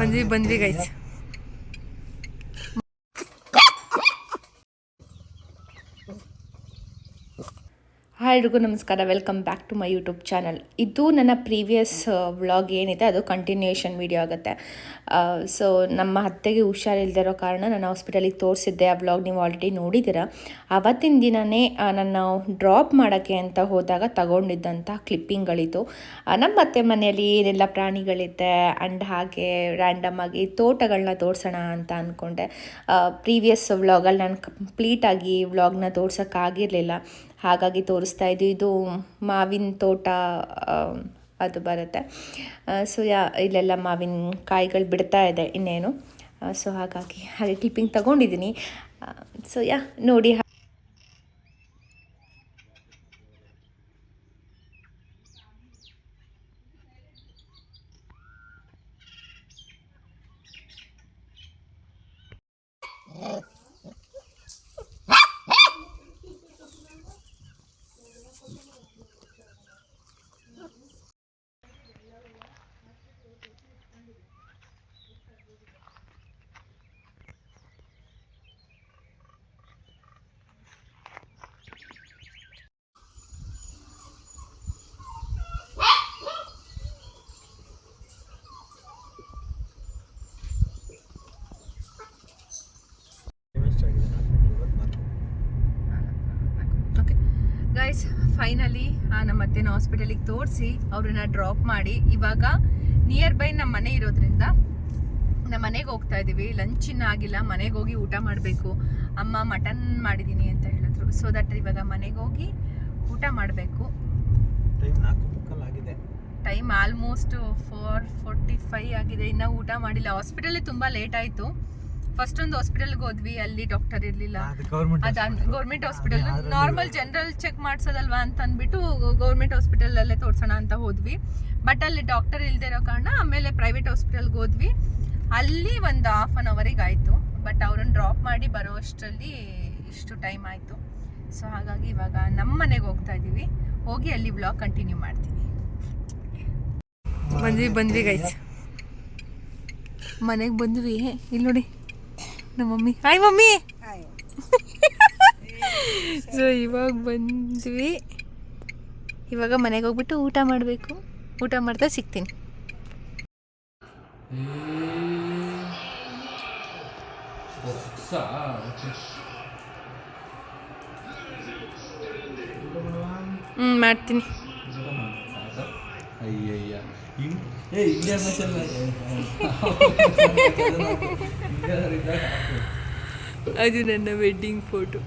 ಬಂದ್ವಿ guys. Hi ಎಲ್ರಿಗೂ ನಮಸ್ಕಾರ, welcome back to my YouTube channel. ಇದು ನನ್ನ ಪ್ರೀವಿಯಸ್ ವ್ಲಾಗ್ ಏನಿದೆ ಅದು ಕಂಟಿನ್ಯೂಯೇಷನ್ ವಿಡಿಯೋ ಆಗುತ್ತೆ. ಸೊ ನಮ್ಮ ಅತ್ತೆಗೆ ಹುಷಾರಿಲ್ದಿರೋ ಕಾರಣ ನಾನು ಹಾಸ್ಪಿಟಲಿಗೆ ತೋರಿಸಿದ್ದೆ. ಆ ವ್ಲಾಗ್ ನೀವು ಆಲ್ರೆಡಿ ನೋಡಿದ್ದೀರ. ಆವತ್ತಿನ ದಿನವೇ ನನ್ನ ಡ್ರಾಪ್ ಮಾಡೋಕ್ಕೆ ಅಂತ ಹೋದಾಗ ತಗೊಂಡಿದ್ದಂಥ ಕ್ಲಿಪ್ಪಿಂಗ್ಗಳಿತ್ತು. ನಮ್ಮ ಅತ್ತೆ ಮನೆಯಲ್ಲಿ ಏನೆಲ್ಲ ಪ್ರಾಣಿಗಳಿದೆ ಆ್ಯಂಡ್ ಹಾಗೆ ರ್ಯಾಂಡಮ್ ಆಗಿ ತೋಟಗಳನ್ನ ತೋರಿಸೋಣ ಅಂತ ಅಂದ್ಕೊಂಡೆ. ಪ್ರೀವಿಯಸ್ ವ್ಲಾಗಲ್ಲಿ ನಾನು ಕಂಪ್ಲೀಟಾಗಿ ವ್ಲಾಗ್ನ ತೋರ್ಸೋಕ್ಕಾಗಿರಲಿಲ್ಲ, ಹಾಗಾಗಿ ತೋರಿಸ್ತಾ ಇದ್ದು. ಇದು ಮಾವಿನ ತೋಟ ಅದು ಬರುತ್ತೆ. ಸೊ ಇಲ್ಲೆಲ್ಲ ಮಾವಿನ ಕಾಯಿಗಳು ಬಿಡ್ತಾ ಇದೆ ಇನ್ನೇನು. ಸೊ ಹಾಗಾಗಿ ಹಾಗೆ ಕ್ಲಿಪ್ಪಿಂಗ್ ತಗೊಂಡಿದ್ದೀನಿ. ಸೊ ನೋಡಿ. ಗೈಸ್, ಫೈನಲಿ ನಮ್ಮ ಅತ್ತೆನ ಹಾಸ್ಪಿಟಲಿಗೆ ತೋರಿಸಿ ಅವ್ರನ್ನ ಡ್ರಾಪ್ ಮಾಡಿ ಇವಾಗ ನಿಯರ್ ಬೈ ನಮ್ಮ ಮನೆ ಇರೋದ್ರಿಂದ ನಮ್ಮ ಮನೆಗೆ ಹೋಗ್ತಾ ಇದ್ದೀವಿ. ಲಂಚ್ ಇನ್ನೂ ಆಗಿಲ್ಲ, ಮನೆಗೆ ಹೋಗಿ ಊಟ ಮಾಡಬೇಕು. ಅಮ್ಮ ಮಟನ್ ಮಾಡಿದ್ದೀನಿ ಅಂತ ಹೇಳಿದ್ರು. ಸೊ ದಟ್ ಇವಾಗ ಮನೆಗೆ ಹೋಗಿ ಊಟ ಮಾಡಬೇಕು. ಟೈಮ್ ಆಲ್ಮೋಸ್ಟ್ 4:45 ಆಗಿದೆ, ಇನ್ನೂ ಊಟ ಮಾಡಿಲ್ಲ. ಹಾಸ್ಪಿಟಲೇ ತುಂಬ ಲೇಟ್ ಆಯಿತು. ಫಸ್ಟ್ ಒಂದು ಹಾಸ್ಪಿಟಲ್ಗೆ ಹೋದ್ವಿ, ಅಲ್ಲಿ ಡಾಕ್ಟರ್ ಇರಲಿಲ್ಲ. ಅದು government hospital, normal general check ಮಾಡಿಸೋದಲ್ವಾ ಅಂತ ಅಂದ್ಬಿಟ್ಟು ಗೌರ್ಮೆಂಟ್ ಹಾಸ್ಪಿಟಲಲ್ಲೇ ತೋರಿಸೋಣ ಅಂತ ಹೋದ್ವಿ. ಬಟ್ ಅಲ್ಲಿ ಡಾಕ್ಟರ್ ಇಲ್ಲದೆ ಇರೋ ಕಾರಣ ಆಮೇಲೆ ಪ್ರೈವೇಟ್ ಹಾಸ್ಪಿಟಲ್ಗೆ ಹೋದ್ವಿ. ಅಲ್ಲಿ ಒಂದು ಹಾಫ್ ಆನ್ ಅವರಿಗೆ ಆಯಿತು. ಬಟ್ ಅವ್ರನ್ನ ಡ್ರಾಪ್ ಮಾಡಿ ಬರೋ ಅಷ್ಟರಲ್ಲಿ ಇಷ್ಟು ಟೈಮ್ ಆಯಿತು. ಸೊ ಹಾಗಾಗಿ ಇವಾಗ ನಮ್ಮ ಮನೆಗೆ ಹೋಗ್ತಾ ಇದ್ದೀವಿ. ಹೋಗಿ ಅಲ್ಲಿ ವ್ಲಾಗ್ ಕಂಟಿನ್ಯೂ ಮಾಡ್ತೀನಿ. ಬಂದ್ವಿ ಗೈಸ್, ಮನೆಗೆ ಬಂದ್ವಿ. ಇಲ್ಲಿ ನೋಡಿ ನಮ್ಮ ಮಮ್ಮಿ. Hi mummy. ಸೊ ಇವಾಗ ಬಂದ್ವಿ. ಇವಾಗ ಮನೆಗೆ ಹೋಗ್ಬಿಟ್ಟು ಊಟ ಮಾಡಬೇಕು. ಊಟ ಮಾಡ್ತಾ ಸಿಗ್ತೀನಿ. ಮಾಡ್ತೀನಿ. ಅದು ನನ್ನ ವೆಡ್ಡಿಂಗ್ ಫೋಟೋ.